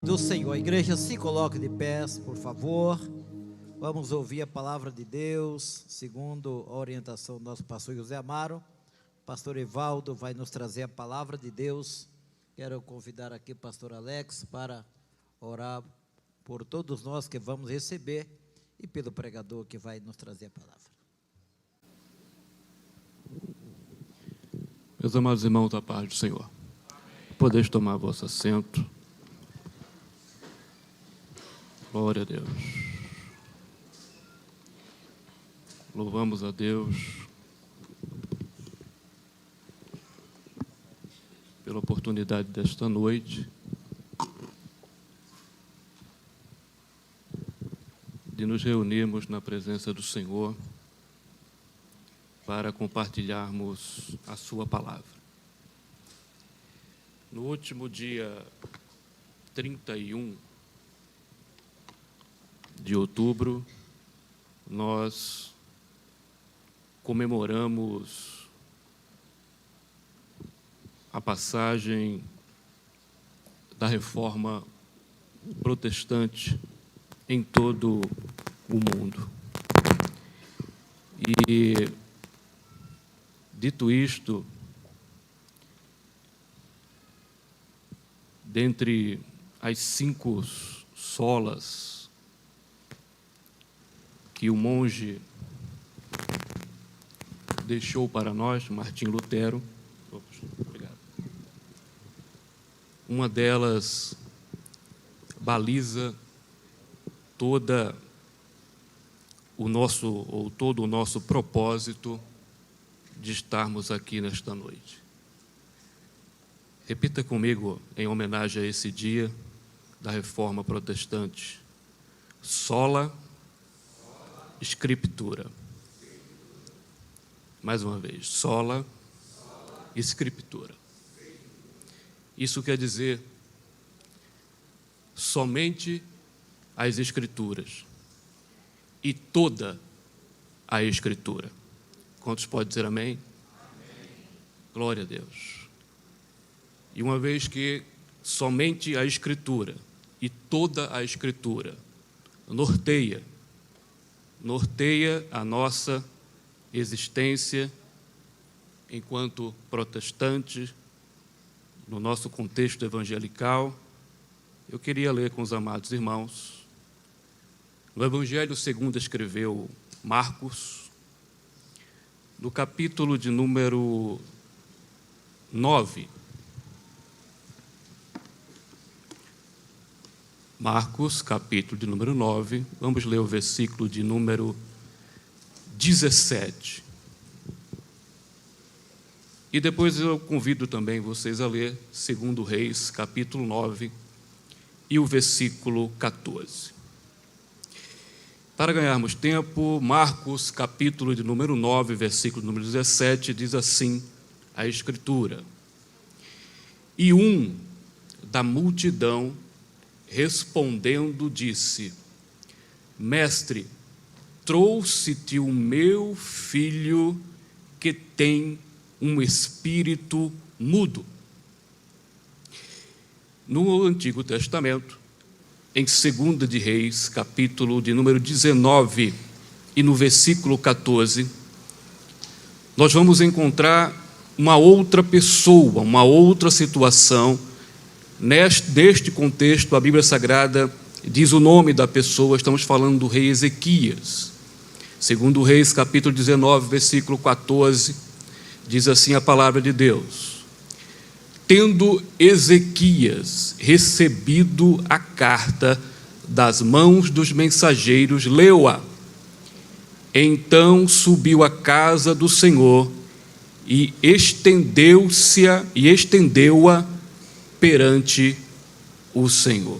do Senhor. A igreja se coloque de pés, por favor. Vamos ouvir a palavra de Deus, segundo a orientação do nosso pastor José Amaro. Pastor Evaldo vai nos trazer a palavra de Deus. Quero convidar aqui o pastor Alex para orar por todos nós que vamos receber e pelo pregador que vai nos trazer a palavra. Meus amados irmãos, a paz do Senhor. Podeis tomar vosso assento. Glória a Deus. Louvamos a Deus pela oportunidade desta noite de nos reunirmos na presença do Senhor para compartilharmos a sua palavra. No último dia 31 de outubro, nós comemoramos a passagem da Reforma Protestante em todo o mundo. E, dito isto, dentre as 5 solas que o monge deixou para nós, Martim Lutero, obrigado. Uma delas baliza todo o nosso propósito de estarmos aqui nesta noite. Repita comigo, em homenagem a esse dia da Reforma Protestante: sola Scriptura. Mais uma vez, sola Scriptura. Isso quer dizer somente as Escrituras e toda a Escritura. Quantos podem dizer amém? Amém. Glória a Deus. E uma vez que somente a Escritura e toda a Escritura norteia a nossa existência enquanto protestantes, no nosso contexto evangelical, eu queria ler com os amados irmãos no Evangelho segundo escreveu Marcos, no capítulo de número 9. Marcos, capítulo de número 9, vamos ler o versículo de número 17. E depois eu convido também vocês a ler 2 Reis, capítulo 9, e o versículo 14. Para ganharmos tempo, Marcos, capítulo de número 9, versículo número 17, diz assim a Escritura: E um da multidão, respondendo, disse: Mestre, trouxe-te o meu filho que tem um espírito mudo. No Antigo Testamento, em 2 de Reis, capítulo de número 19 e no versículo 14, nós vamos encontrar uma outra pessoa, uma outra situação. Neste contexto, a Bíblia Sagrada diz o nome da pessoa, estamos falando do rei Ezequias. 2 Reis, capítulo 19, versículo 14, diz assim a palavra de Deus: Tendo Ezequias recebido a carta das mãos dos mensageiros, leu-a. Então subiu à casa do Senhor e estendeu-a perante o Senhor.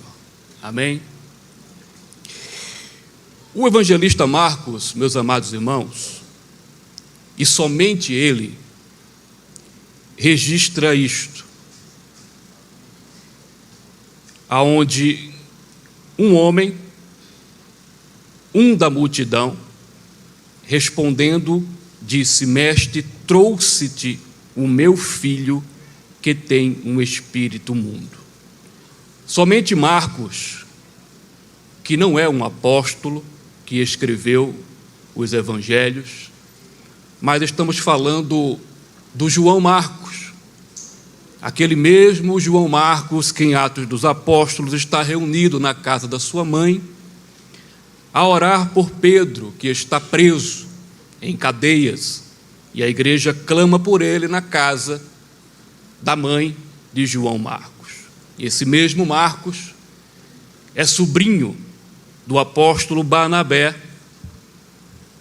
Amém? O evangelista Marcos, meus amados irmãos, e somente ele, registra isto, aonde um homem, um da multidão, respondendo, disse: Mestre, trouxe-te o meu filho que tem um espírito mudo. Somente Marcos, que não é um apóstolo que escreveu os evangelhos, mas estamos falando do João Marcos, aquele mesmo João Marcos que em Atos dos Apóstolos está reunido na casa da sua mãe a orar por Pedro, que está preso em cadeias, e a igreja clama por ele na casa da mãe de João Marcos. E esse mesmo Marcos é sobrinho do apóstolo Barnabé,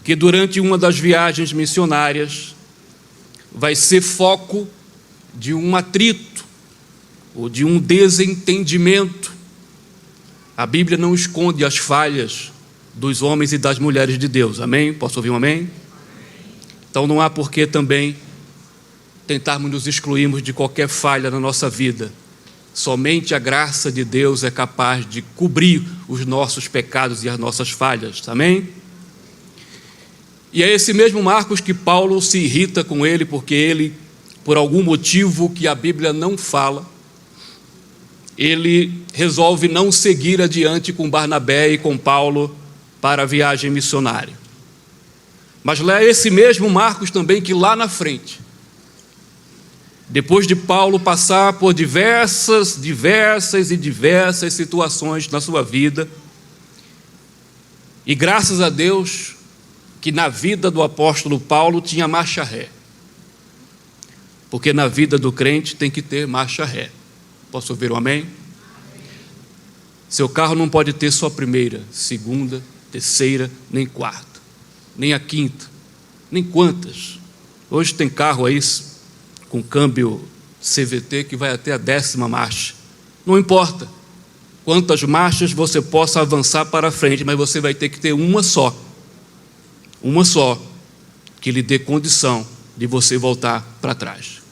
que durante uma das viagens missionárias vai ser foco de um atrito ou de um desentendimento. A Bíblia não esconde as falhas dos homens e das mulheres de Deus, amém? Posso ouvir um amém? Então não há por que também tentarmos nos excluirmos de qualquer falha na nossa vida. Somente a graça de Deus é capaz de cobrir os nossos pecados e as nossas falhas, amém? E é esse mesmo Marcos que Paulo se irrita com ele, porque ele, por algum motivo que a Bíblia não fala, ele resolve não seguir adiante com Barnabé e com Paulo para a viagem missionária. Mas é esse mesmo Marcos também que lá na frente, depois de Paulo passar por diversas situações na sua vida, e graças a Deus que na vida do apóstolo Paulo tinha marcha ré, porque na vida do crente tem que ter marcha ré. Posso ouvir um amém? Seu carro não pode ter só primeira, segunda, terceira, nem quarta, nem a quinta, nem quantas. Hoje tem carro aí com câmbio CVT que vai até a 10ª marcha. Não importa quantas marchas você possa avançar para frente, mas você vai ter que ter uma só, que lhe dê condição de você voltar para trás.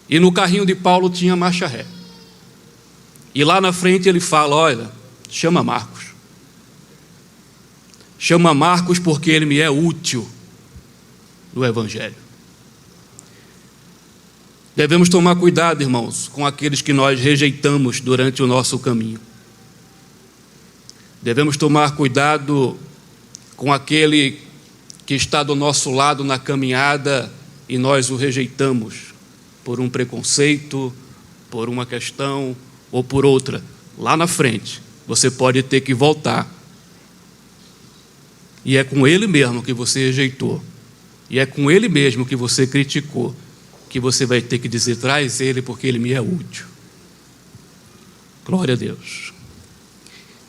E no carrinho de Paulo tinha marcha ré. E lá na frente ele fala: olha, chama Marcos. Chama Marcos porque ele me é útil no Evangelho. Devemos tomar cuidado, irmãos, com aqueles que nós rejeitamos durante o nosso caminho. Devemos tomar cuidado com aquele que está do nosso lado na caminhada e nós o rejeitamos por um preconceito, por uma questão ou por outra. Lá na frente, você pode ter que voltar. E é com ele mesmo que você rejeitou. E é com ele mesmo que você criticou, que você vai ter que dizer: traz ele porque ele me é útil. Glória a Deus.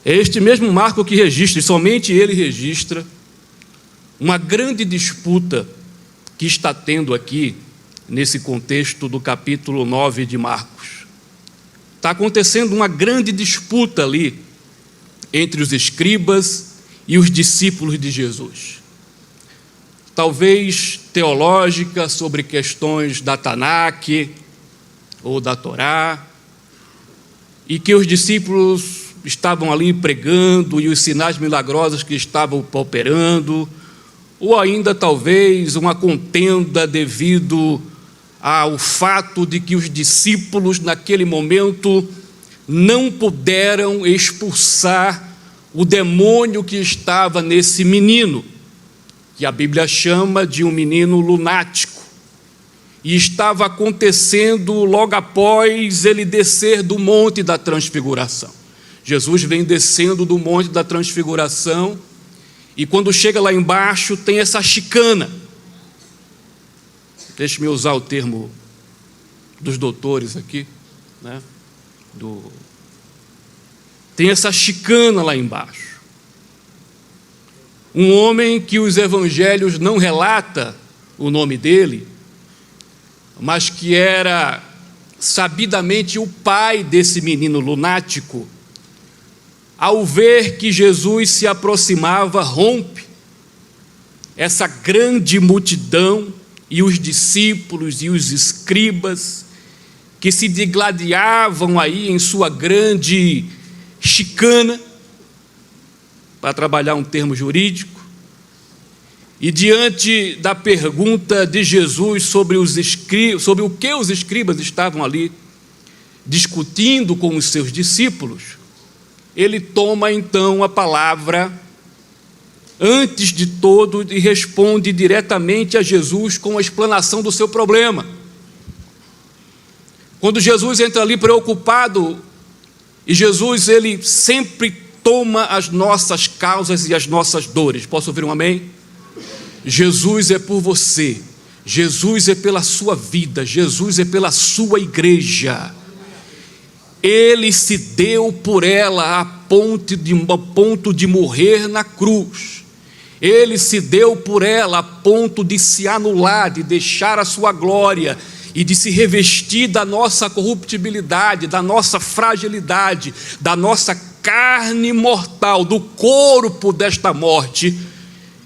É este mesmo Marcos que registra, e somente ele registra, uma grande disputa que está tendo aqui, nesse contexto do capítulo 9 de Marcos. Está acontecendo uma grande disputa ali, entre os escribas e os discípulos de Jesus. Talvez teológica, sobre questões da Tanakh ou da Torá, e que os discípulos estavam ali pregando e os sinais milagrosos que estavam operando, ou ainda talvez uma contenda devido ao fato de que os discípulos naquele momento não puderam expulsar o demônio que estava nesse menino, que a Bíblia chama de um menino lunático, e estava acontecendo logo após ele descer do Monte da Transfiguração. Jesus vem descendo do Monte da Transfiguração, e quando chega lá embaixo tem essa chicana. Deixe-me usar o termo dos doutores aqui, né? Tem essa chicana lá embaixo. Um homem que os evangelhos não relata o nome dele, mas que era sabidamente o pai desse menino lunático, ao ver que Jesus se aproximava, rompe essa grande multidão e os discípulos e os escribas que se digladiavam aí em sua grande chicana, para trabalhar um termo jurídico, e diante da pergunta de Jesus sobre o que os escribas estavam ali discutindo com os seus discípulos, ele toma então a palavra antes de todo e responde diretamente a Jesus com a explanação do seu problema. Quando Jesus entra ali preocupado, e Jesus, ele sempre toma as nossas causas e as nossas dores. Posso ouvir um amém? Jesus é por você, Jesus é pela sua vida, Jesus é pela sua igreja. Ele se deu por ela a ponto de morrer na cruz. Ele se deu por ela a ponto de se anular, de deixar a sua glória e de se revestir da nossa corruptibilidade, da nossa fragilidade, da nossa carne mortal, do corpo desta morte,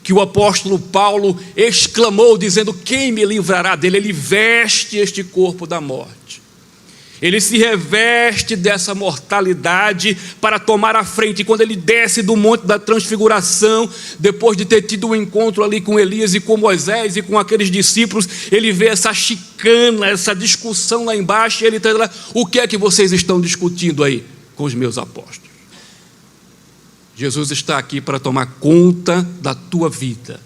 que o apóstolo Paulo exclamou dizendo: quem me livrará dele? Ele veste este corpo da morte. Ele se reveste dessa mortalidade para tomar a frente. E quando ele desce do monte da transfiguração, depois de ter tido um encontro ali com Elias e com Moisés e com aqueles discípulos, ele vê essa chicana, essa discussão lá embaixo, e ele está lá: o que é que vocês estão discutindo aí com os meus apóstolos? Jesus está aqui para tomar conta da tua vida.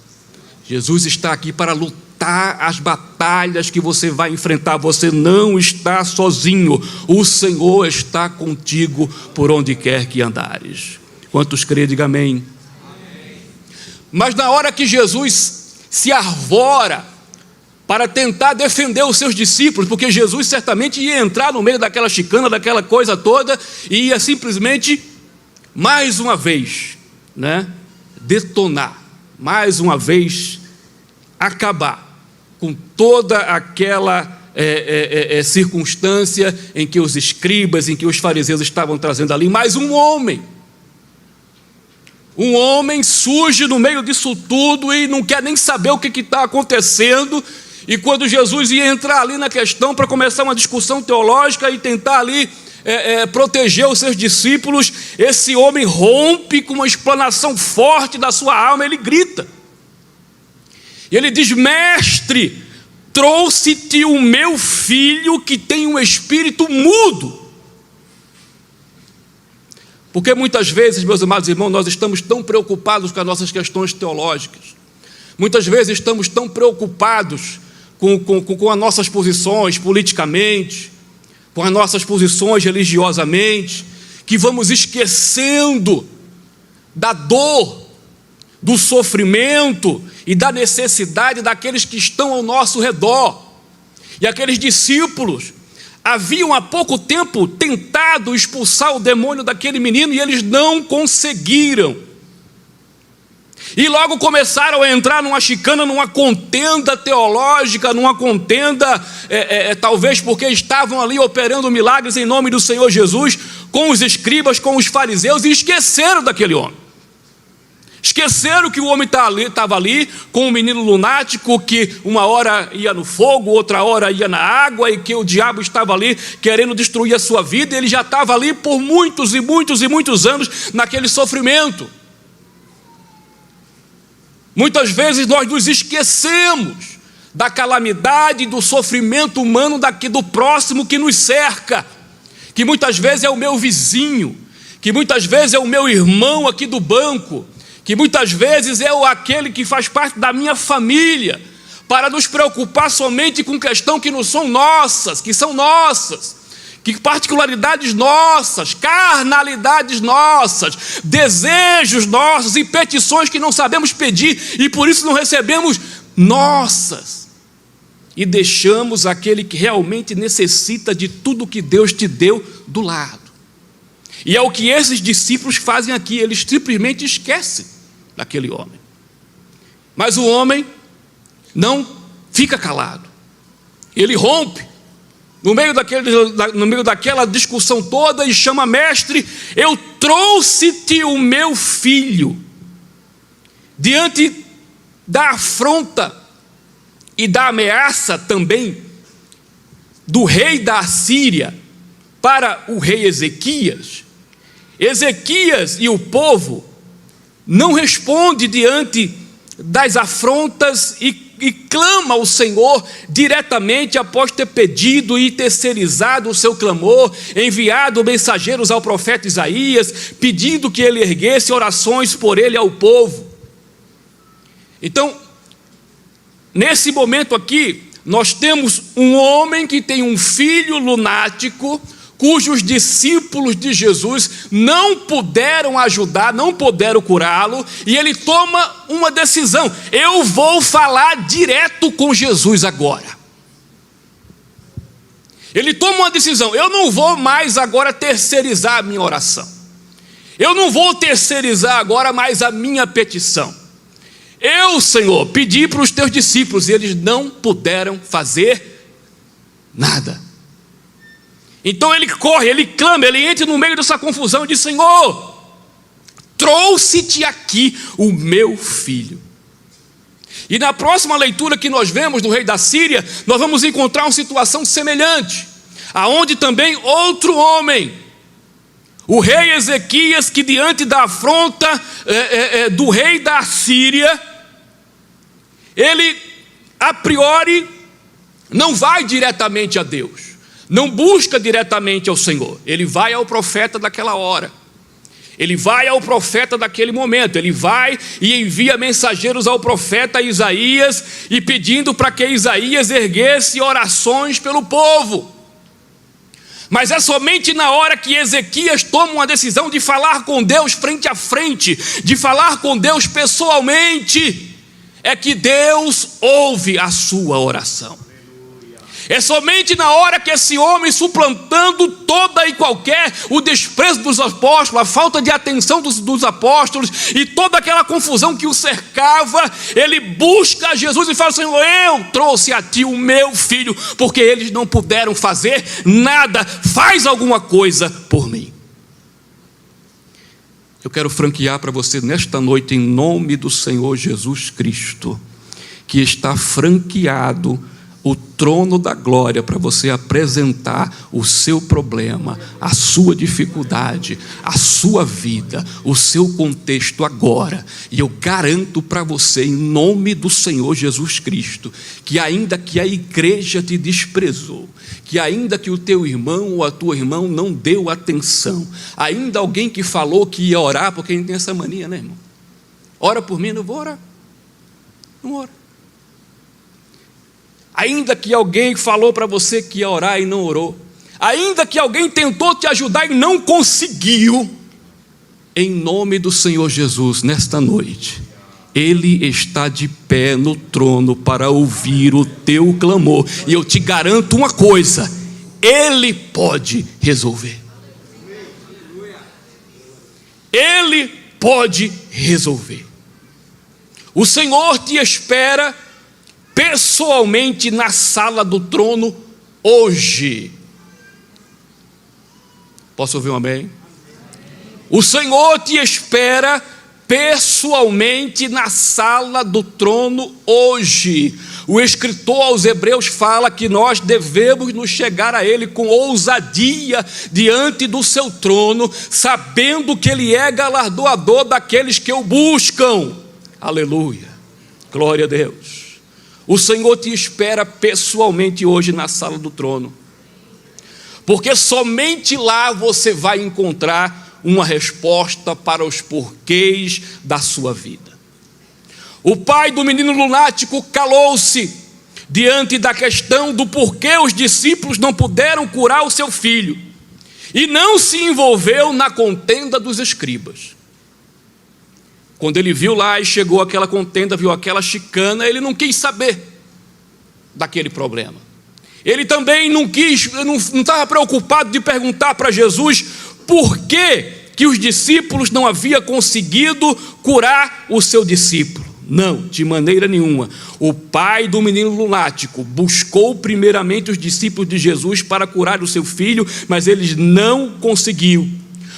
Jesus está aqui para lutar as batalhas que você vai enfrentar. Você não está sozinho. O Senhor está contigo por onde quer que andares. Quantos crê, diga amém. Amém. Mas na hora que Jesus se arvora para tentar defender os seus discípulos, porque Jesus certamente ia entrar no meio daquela chicana, daquela coisa toda, e ia simplesmente, mais uma vez, detonar, mais uma vez, acabar com toda aquela circunstância em que os escribas, em que os fariseus estavam trazendo ali. Mas um homem surge no meio disso tudo e não quer nem saber o que está acontecendo. E quando Jesus ia entrar ali na questão para começar uma discussão teológica e tentar ali proteger os seus discípulos, esse homem rompe com uma explanação forte da sua alma. Ele grita, e ele diz: mestre, trouxe-te o meu filho que tem um espírito mudo. Porque muitas vezes, meus amados irmãos, nós estamos tão preocupados com as nossas questões teológicas, muitas vezes estamos tão preocupados com as nossas posições politicamente, com as nossas posições religiosamente, que vamos esquecendo da dor, do sofrimento e da necessidade daqueles que estão ao nosso redor. E aqueles discípulos haviam há pouco tempo tentado expulsar o demônio daquele menino e eles não conseguiram. E logo começaram a entrar numa chicana, numa contenda teológica, numa contenda, talvez porque estavam ali operando milagres em nome do Senhor Jesus, com os escribas, com os fariseus, e esqueceram daquele homem. Esqueceram que o homem estava ali com um menino lunático que uma hora ia no fogo, outra hora ia na água, e que o diabo estava ali querendo destruir a sua vida. E ele já estava ali por muitos e muitos e muitos anos naquele sofrimento. Muitas vezes nós nos esquecemos da calamidade, do sofrimento humano do próximo que nos cerca, que muitas vezes é o meu vizinho, que muitas vezes é o meu irmão aqui do banco, que muitas vezes é aquele que faz parte da minha família, para nos preocupar somente com questões que não são nossas, que são nossas, que particularidades nossas, carnalidades nossas, desejos nossos e petições que não sabemos pedir e por isso não recebemos nossas, e deixamos aquele que realmente necessita de tudo que Deus te deu do lado. E é o que esses discípulos fazem aqui, eles simplesmente esquecem daquele homem. Mas o homem não fica calado, ele rompe no meio daquela discussão toda e chama: mestre, eu trouxe-te o meu filho. Diante da afronta e da ameaça também do rei da Assíria para o rei Ezequias, Ezequias e o povo não responde diante das afrontas e clama ao Senhor diretamente após ter pedido e terceirizado o seu clamor, enviado mensageiros ao profeta Isaías, pedindo que ele erguesse orações por ele ao povo. Então, nesse momento aqui, nós temos um homem que tem um filho lunático, cujos discípulos de Jesus não puderam ajudar, não puderam curá-lo, e ele toma uma decisão: eu vou falar direto com Jesus agora. Ele toma uma decisão: eu não vou mais agora terceirizar a minha oração, eu não vou terceirizar agora mais a minha petição. Eu, Senhor, pedi para os teus discípulos e eles não puderam fazer nada. Então ele corre, ele clama, ele entra no meio dessa confusão e diz: Senhor, trouxe-te aqui o meu filho. E na próxima leitura que nós vemos do rei da Síria, nós vamos encontrar uma situação semelhante, aonde também outro homem, o rei Ezequias, que diante da afronta do rei da Síria, ele a priori não vai diretamente a Deus, não busca diretamente ao Senhor, ele vai ao profeta daquela hora, ele vai ao profeta daquele momento, ele vai e envia mensageiros ao profeta Isaías, e pedindo para que Isaías erguesse orações pelo povo. Mas é somente na hora que Ezequias toma uma decisão de falar com Deus frente a frente, de falar com Deus pessoalmente, é que Deus ouve a sua oração. É somente na hora que esse homem, suplantando toda e qualquer o desprezo dos apóstolos, a falta de atenção dos apóstolos e toda aquela confusão que o cercava, ele busca a Jesus e fala: Senhor, eu trouxe a ti o meu filho, porque eles não puderam fazer nada, faz alguma coisa por mim. Eu quero franquear para você nesta noite, em nome do Senhor Jesus Cristo, que está franqueado o trono da glória para você apresentar o seu problema, a sua dificuldade, a sua vida, o seu contexto agora. E eu garanto para você, em nome do Senhor Jesus Cristo, que ainda que a igreja te desprezou, que ainda que o teu irmão ou a tua irmã não deu atenção, ainda alguém que falou que ia orar, porque a gente tem essa mania, né, irmão? Ora por mim, não vou orar. Não ora. Ainda que alguém falou para você que ia orar e não orou, ainda que alguém tentou te ajudar e não conseguiu, em nome do Senhor Jesus, nesta noite, Ele está de pé no trono para ouvir o teu clamor, e eu te garanto uma coisa: Ele pode resolver. Ele pode resolver. O Senhor te espera pessoalmente na sala do trono hoje. Posso ouvir um amém? O Senhor te espera pessoalmente na sala do trono hoje. O escritor aos Hebreus fala que nós devemos nos chegar a Ele com ousadia diante do seu trono, sabendo que Ele é galardoador daqueles que o buscam. Aleluia, glória a Deus. O Senhor te espera pessoalmente hoje na sala do trono, porque somente lá você vai encontrar uma resposta para os porquês da sua vida. O pai do menino lunático calou-se diante da questão do porquê os discípulos não puderam curar o seu filho, e não se envolveu na contenda dos escribas. Quando ele viu lá e chegou aquela contenda, viu aquela chicana, ele não quis saber daquele problema. Ele também não estava preocupado de perguntar para Jesus por que os discípulos não haviam conseguido curar o seu discípulo. Não, de maneira nenhuma. O pai do menino lunático buscou primeiramente os discípulos de Jesus para curar o seu filho, mas eles não conseguiu.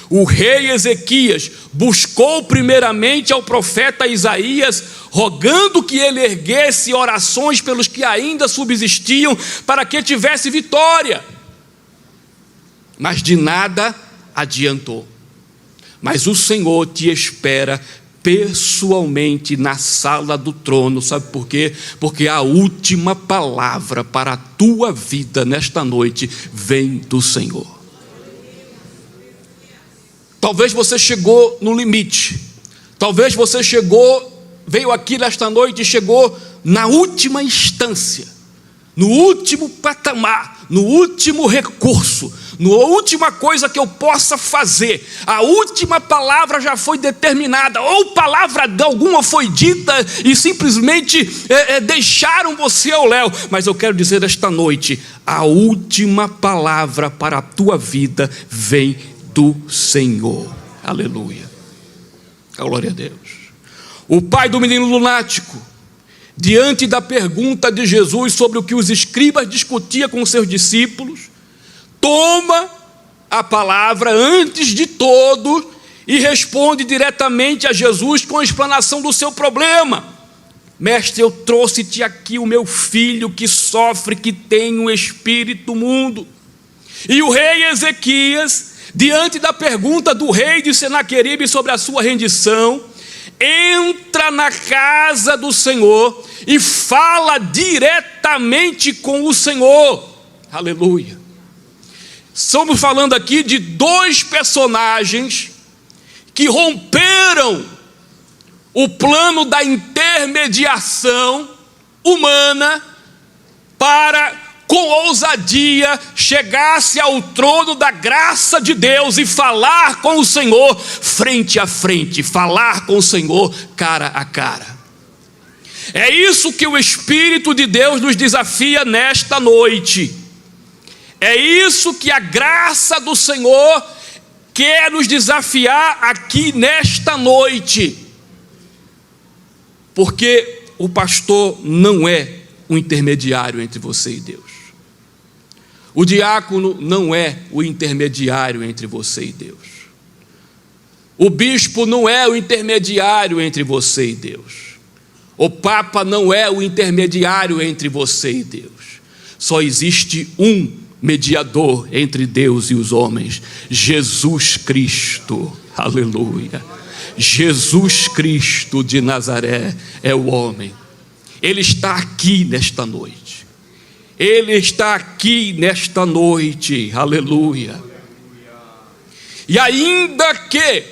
O rei Ezequias buscou primeiramente ao profeta Isaías, rogando que ele erguesse orações pelos que ainda subsistiam, para que tivesse vitória. Mas de nada adiantou. Mas o Senhor te espera pessoalmente na sala do trono. Sabe por quê? Porque a última palavra para a tua vida nesta noite vem do Senhor. Talvez você chegou no limite. Talvez você veio aqui nesta noite e chegou na última instância, no último patamar, no último recurso, na última coisa que eu possa fazer. A última palavra já foi determinada, ou palavra alguma foi dita e simplesmente deixaram você ao léu. Mas eu quero dizer esta noite, a última palavra para a tua vida vem do Senhor. Aleluia. Glória a Deus. O pai do menino lunático, diante da pergunta de Jesus sobre o que os escribas discutiam com seus discípulos, toma a palavra antes de todo e responde diretamente a Jesus com a explanação do seu problema. Mestre, eu trouxe-te aqui o meu filho que sofre, que tem um espírito imundo. E o rei Ezequias, diante da pergunta do rei de Senaqueribe sobre a sua rendição, entra na casa do Senhor e fala diretamente com o Senhor. Aleluia. Estamos falando aqui de dois personagens que romperam o plano da intermediação humana para, com ousadia, chegar-se ao trono da graça de Deus e falar com o Senhor frente a frente, falar com o Senhor cara a cara. É isso que o Espírito de Deus nos desafia nesta noite. É isso que a graça do Senhor quer nos desafiar aqui nesta noite. Porque o pastor não é um intermediário entre você e Deus. O diácono não é o intermediário entre você e Deus. O bispo não é o intermediário entre você e Deus. O Papa não é o intermediário entre você e Deus. Só existe um mediador entre Deus e os homens: Jesus Cristo. Aleluia. Jesus Cristo de Nazaré é o homem. Ele está aqui nesta noite. Ele está aqui nesta noite. Aleluia. E ainda que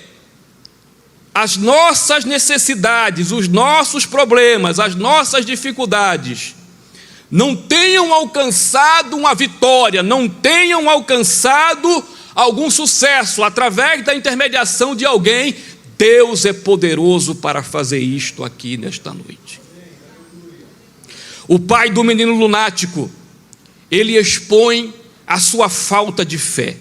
as nossas necessidades, os nossos problemas, as nossas dificuldades não tenham alcançado uma vitória, não tenham alcançado algum sucesso através da intermediação de alguém, Deus é poderoso para fazer isto aqui nesta noite. O pai do menino lunático, ele expõe a sua falta de fé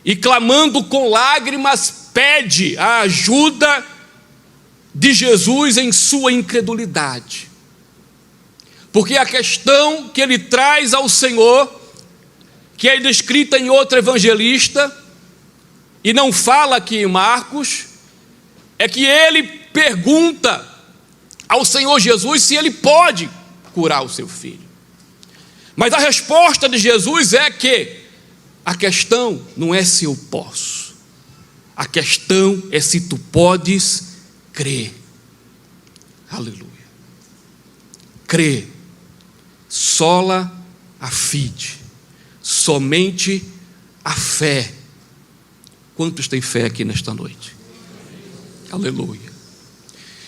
e, clamando com lágrimas, pede a ajuda de Jesus em sua incredulidade. Porque a questão que ele traz ao Senhor, que é descrita em outro evangelista, e não fala aqui em Marcos, é que ele pergunta ao Senhor Jesus se ele pode curar o seu filho. Mas a resposta de Jesus é que a questão não é se eu posso, a questão é se tu podes crer. Aleluia. Crer. Sola a fide. Somente a fé. Quantos têm fé aqui nesta noite? Aleluia.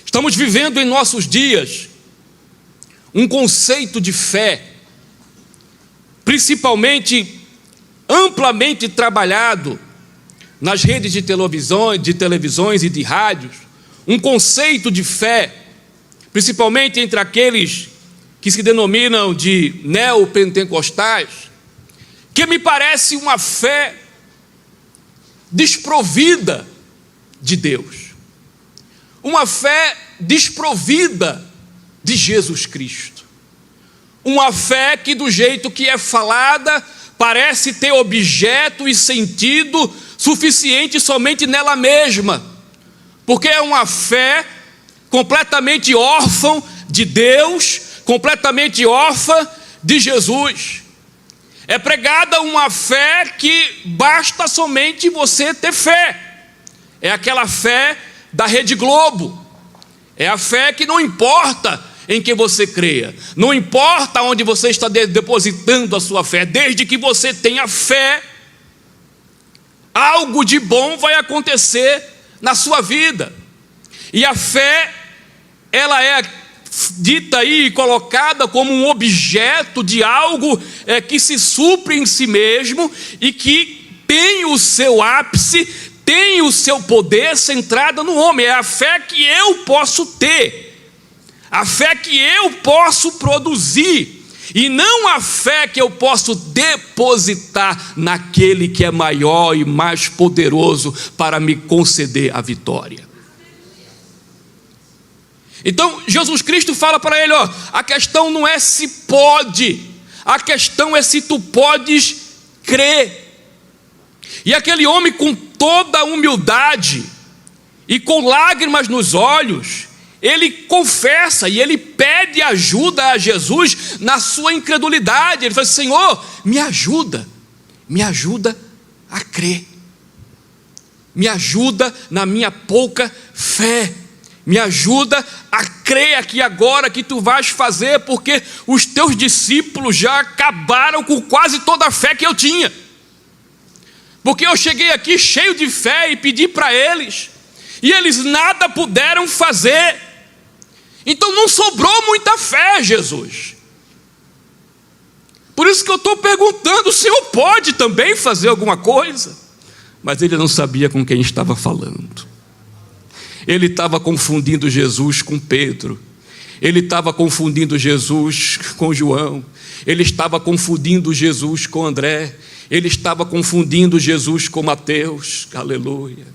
Estamos vivendo em nossos dias um conceito de fé, principalmente amplamente trabalhado nas redes de televisões e de rádios, um conceito de fé, principalmente entre aqueles que se denominam de neopentecostais, que me parece uma fé desprovida de Deus, uma fé desprovida de Jesus Cristo, uma fé que, do jeito que é falada, parece ter objeto e sentido suficiente somente nela mesma, porque é uma fé completamente órfã de Deus, completamente órfã de Jesus. É pregada uma fé que basta somente você ter fé. É aquela fé da Rede Globo. É a fé que não importa em quem você creia, não importa onde você está depositando a sua fé, desde que você tenha fé, algo de bom vai acontecer na sua vida. E a fé, ela é dita aí, colocada como um objeto de algo que se supre em si mesmo e que tem o seu ápice, tem o seu poder centrado no homem. É a fé que eu posso ter, a fé que eu posso produzir, e não a fé que eu posso depositar naquele que é maior e mais poderoso para me conceder a vitória. Então Jesus Cristo fala para ele, a questão não é se pode, a questão é se tu podes crer. E aquele homem, com toda a humildade e com lágrimas nos olhos, ele confessa e ele pede ajuda a Jesus na sua incredulidade. Ele fala assim: Senhor, me ajuda a crer, me ajuda na minha pouca fé, me ajuda a crer aqui agora que tu vais fazer, porque os teus discípulos já acabaram com quase toda a fé que eu tinha. Porque eu cheguei aqui cheio de fé e pedi para eles, e eles nada puderam fazer. Então não sobrou muita fé, Jesus. Por isso que eu estou perguntando: o Senhor pode também fazer alguma coisa? Mas ele não sabia com quem estava falando. Ele estava confundindo Jesus com Pedro, ele estava confundindo Jesus com João, ele estava confundindo Jesus com André, ele estava confundindo Jesus com Mateus. Aleluia.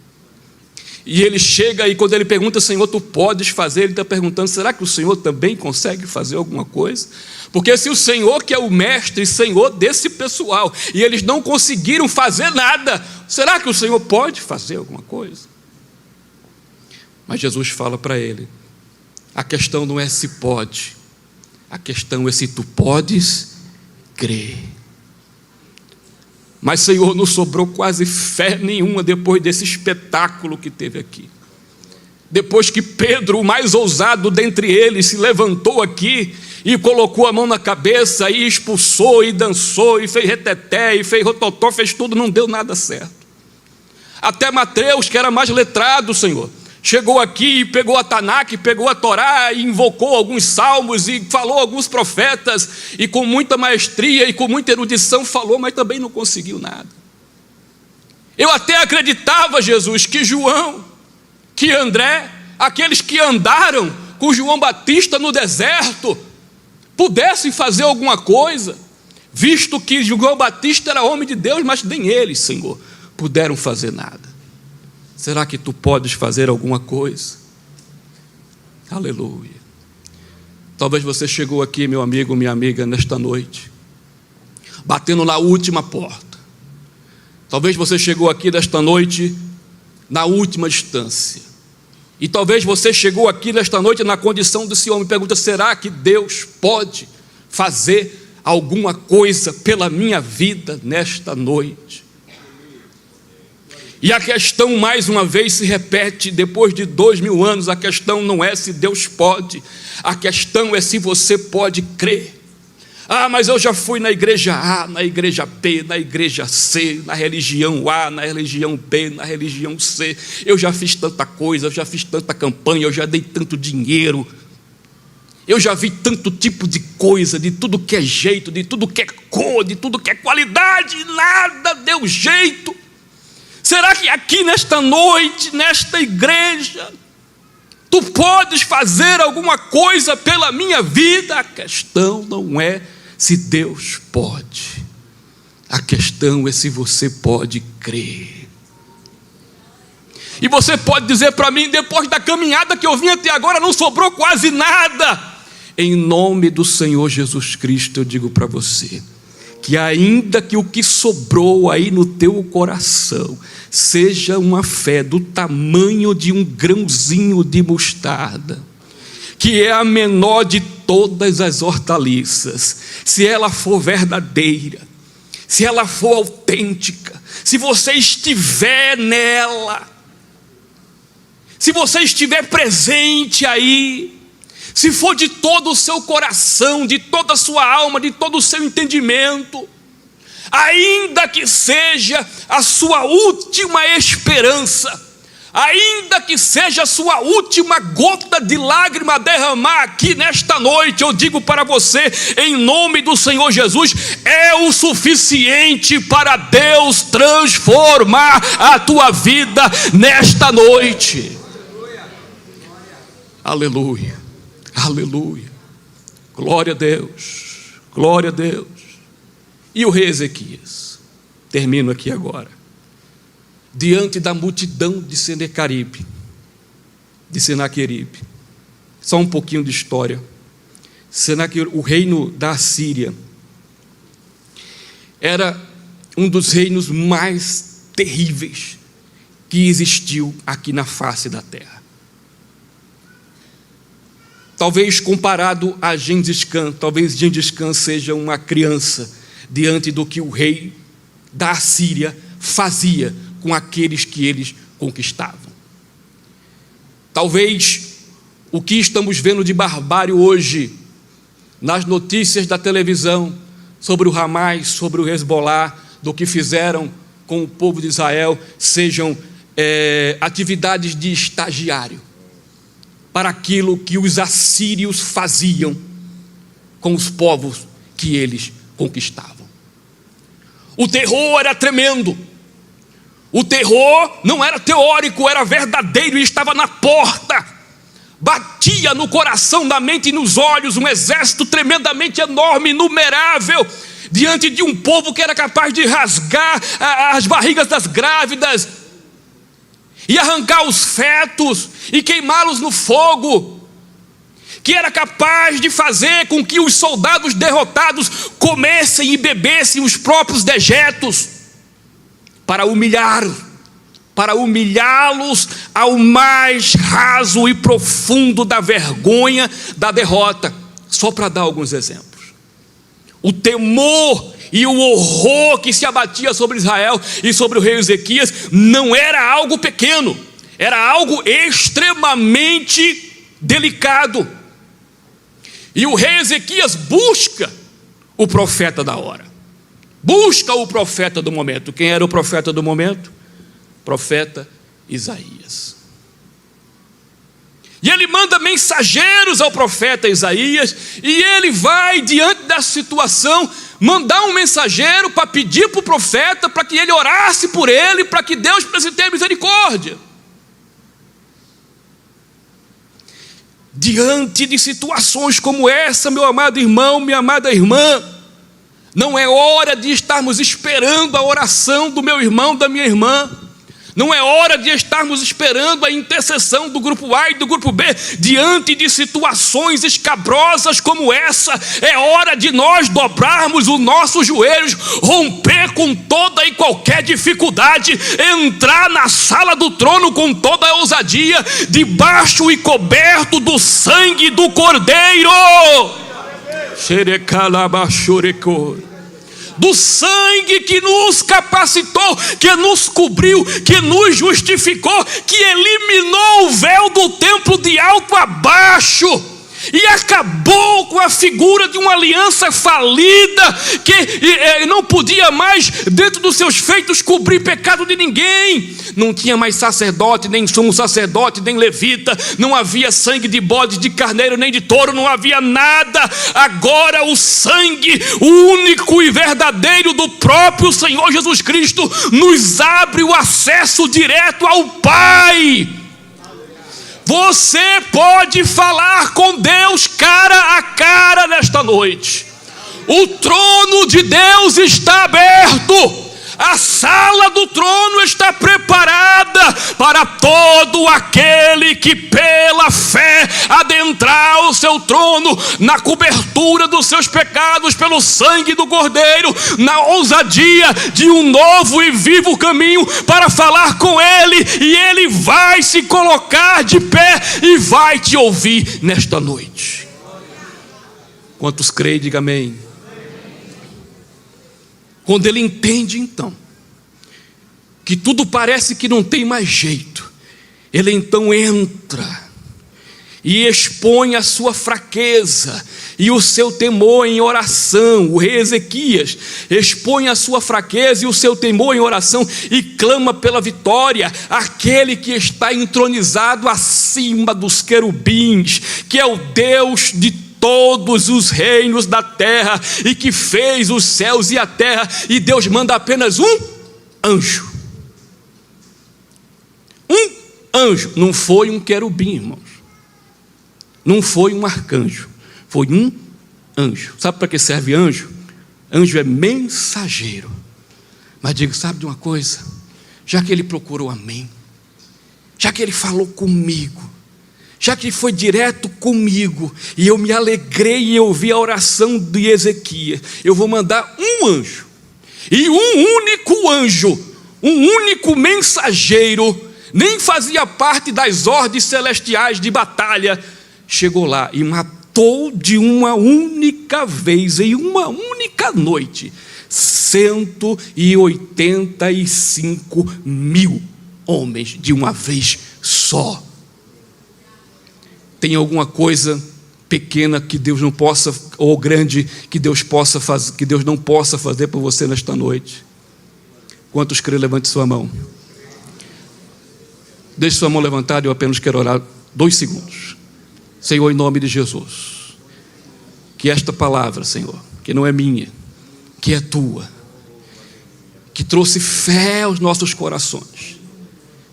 E ele chega e quando ele pergunta: Senhor, tu podes fazer? Ele está perguntando: será que o Senhor também consegue fazer alguma coisa? Porque se o Senhor, que é o mestre, Senhor desse pessoal, e eles não conseguiram fazer nada, será que o Senhor pode fazer alguma coisa? Mas Jesus fala para ele: a questão não é se pode, a questão é se tu podes crer. Mas, Senhor, não sobrou quase fé nenhuma depois desse espetáculo que teve aqui. Depois que Pedro, o mais ousado dentre eles, se levantou aqui e colocou a mão na cabeça e expulsou e dançou e fez reteté e fez rototó, fez tudo, não deu nada certo. Até Mateus, que era mais letrado, Senhor, chegou aqui e pegou a Tanakh, pegou a Torá e invocou alguns salmos e falou alguns profetas, e com muita maestria e com muita erudição falou, mas também não conseguiu nada. Eu até acreditava, Jesus, que João, que André, aqueles que andaram com João Batista no deserto, pudessem fazer alguma coisa, visto que João Batista era homem de Deus, mas nem eles, Senhor, puderam fazer nada. Será que tu podes fazer alguma coisa? Aleluia. Talvez você chegou aqui, meu amigo, minha amiga, nesta noite, batendo na última porta. Talvez você chegou aqui nesta noite na última instância. E talvez você chegou aqui nesta noite na condição desse homem. Pergunta: será que Deus pode fazer alguma coisa pela minha vida nesta noite? E a questão mais uma vez se repete, depois de 2000 anos, a questão não é se Deus pode, a questão é se você pode crer. Ah, mas eu já fui na igreja A, na igreja B, na igreja C, na religião A, na religião B, na religião C, eu já fiz tanta coisa, eu já fiz tanta campanha, eu já dei tanto dinheiro, eu já vi tanto tipo de coisa, de tudo que é jeito, de tudo que é cor, de tudo que é qualidade, e nada deu jeito. Será que aqui nesta noite, nesta igreja, tu podes fazer alguma coisa pela minha vida? A questão não é se Deus pode, a questão é se você pode crer. E você pode dizer para mim: depois da caminhada que eu vim até agora, não sobrou quase nada. Em nome do Senhor Jesus Cristo, eu digo para você, que ainda que o que sobrou aí no teu coração seja uma fé do tamanho de um grãozinho de mostarda, que é a menor de todas as hortaliças, se ela for verdadeira, se ela for autêntica, se você estiver nela, se você estiver presente aí, se for de todo o seu coração, de toda a sua alma, de todo o seu entendimento, ainda que seja a sua última esperança, ainda que seja a sua última gota de lágrima a derramar aqui nesta noite, eu digo para você, em nome do Senhor Jesus, é o suficiente para Deus transformar a tua vida nesta noite. Aleluia, aleluia, glória a Deus, glória a Deus. E o rei Ezequias, termino aqui agora, diante da multidão de Senaqueribe, só um pouquinho de história. O reino da Assíria era um dos reinos mais terríveis que existiu aqui na face da terra. Talvez comparado a Gengis Khan, talvez Gengis Khan seja uma criança diante do que o rei da Assíria fazia com aqueles que eles conquistavam. Talvez o que estamos vendo de barbárie hoje, nas notícias da televisão, sobre o Hamas, sobre o Hezbollah, do que fizeram com o povo de Israel, sejam atividades de estagiário, para aquilo que os assírios faziam com os povos que eles conquistavam. O terror era tremendo. O terror não era teórico, era verdadeiro e estava na porta. Batia no coração, na mente e nos olhos um exército tremendamente enorme, inumerável, diante de um povo que era capaz de rasgar as barrigas das grávidas e arrancar os fetos e queimá-los no fogo, que era capaz de fazer com que os soldados derrotados comessem e bebessem os próprios dejetos, para humilhá-los ao mais raso e profundo da vergonha da derrota. Só para dar alguns exemplos. O temor e o horror que se abatia sobre Israel e sobre o rei Ezequias não era algo pequeno, era algo extremamente delicado. E o rei Ezequias busca o profeta da hora. Busca o profeta do momento. Quem era o profeta do momento? Profeta Isaías. E ele manda mensageiros ao profeta Isaías, e ele vai, diante da situação, mandar um mensageiro para pedir para o profeta, para que ele orasse por ele, para que Deus pudesse ter misericórdia. Diante de situações como essa, meu amado irmão, minha amada irmã, não é hora de estarmos esperando a oração do meu irmão, da minha irmã. Não é hora de estarmos esperando a intercessão do grupo A e do grupo B. Diante de situações escabrosas como essa, é hora de nós dobrarmos os nossos joelhos, romper com toda e qualquer dificuldade, entrar na sala do trono com toda a ousadia, debaixo e coberto do sangue do Cordeiro. Do sangue que nos capacitou, que nos cobriu, que nos justificou, que eliminou o véu do templo de alto a baixo e acabou com a figura de uma aliança falida, que não podia mais, dentro dos seus feitos, cobrir pecado de ninguém. Não tinha mais sacerdote, nem sumo sacerdote, nem levita, não havia sangue de bode, de carneiro, nem de touro, não havia nada. Agora o sangue, o único e verdadeiro do próprio Senhor Jesus Cristo, nos abre o acesso direto ao Pai. Você pode falar com Deus cara a cara nesta noite. O trono de Deus está aberto. A sala do trono está preparada para todo aquele que pela fé adentrar o seu trono, na cobertura dos seus pecados pelo sangue do Cordeiro, na ousadia de um novo e vivo caminho para falar com Ele, e Ele vai se colocar de pé e vai te ouvir nesta noite. Quantos creem, diga amém. Quando ele entende então que tudo parece que não tem mais jeito, ele então entra e expõe a sua fraqueza e o seu temor em oração. O rei Ezequias expõe a sua fraqueza e o seu temor em oração e clama pela vitória, aquele que está entronizado acima dos querubins, que é o Deus de todos os reinos da terra e que fez os céus e a terra. E Deus manda apenas um anjo. Um anjo. Não foi um querubim, irmãos. Não foi um arcanjo, foi um anjo. Sabe para que serve anjo? Anjo é mensageiro. Mas digo, sabe de uma coisa? Já que ele procurou a mim, já que ele falou comigo, já que ele foi direto comigo, e eu me alegrei e ouvi a oração de Ezequias, eu vou mandar um anjo, e um único anjo, um único mensageiro, nem fazia parte das ordens celestiais de batalha, chegou lá e matou de uma única vez, em uma única noite, 185.000 homens de uma vez só. Tem alguma coisa pequena que Deus não possa, ou grande que Deus possa fazer, que Deus não possa fazer por você nesta noite? Quantos creem? Levante sua mão. Deixe sua mão levantada, eu apenas quero orar 2 segundos. Senhor, em nome de Jesus, que esta palavra, Senhor, que não é minha, que é tua, que trouxe fé aos nossos corações,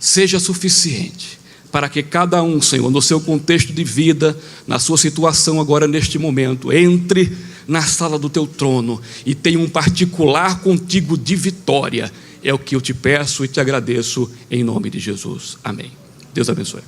seja suficiente para que cada um, Senhor, no seu contexto de vida, na sua situação agora neste momento, entre na sala do teu trono e tenha um particular contigo de vitória. É o que eu te peço e te agradeço em nome de Jesus. Amém. Deus abençoe.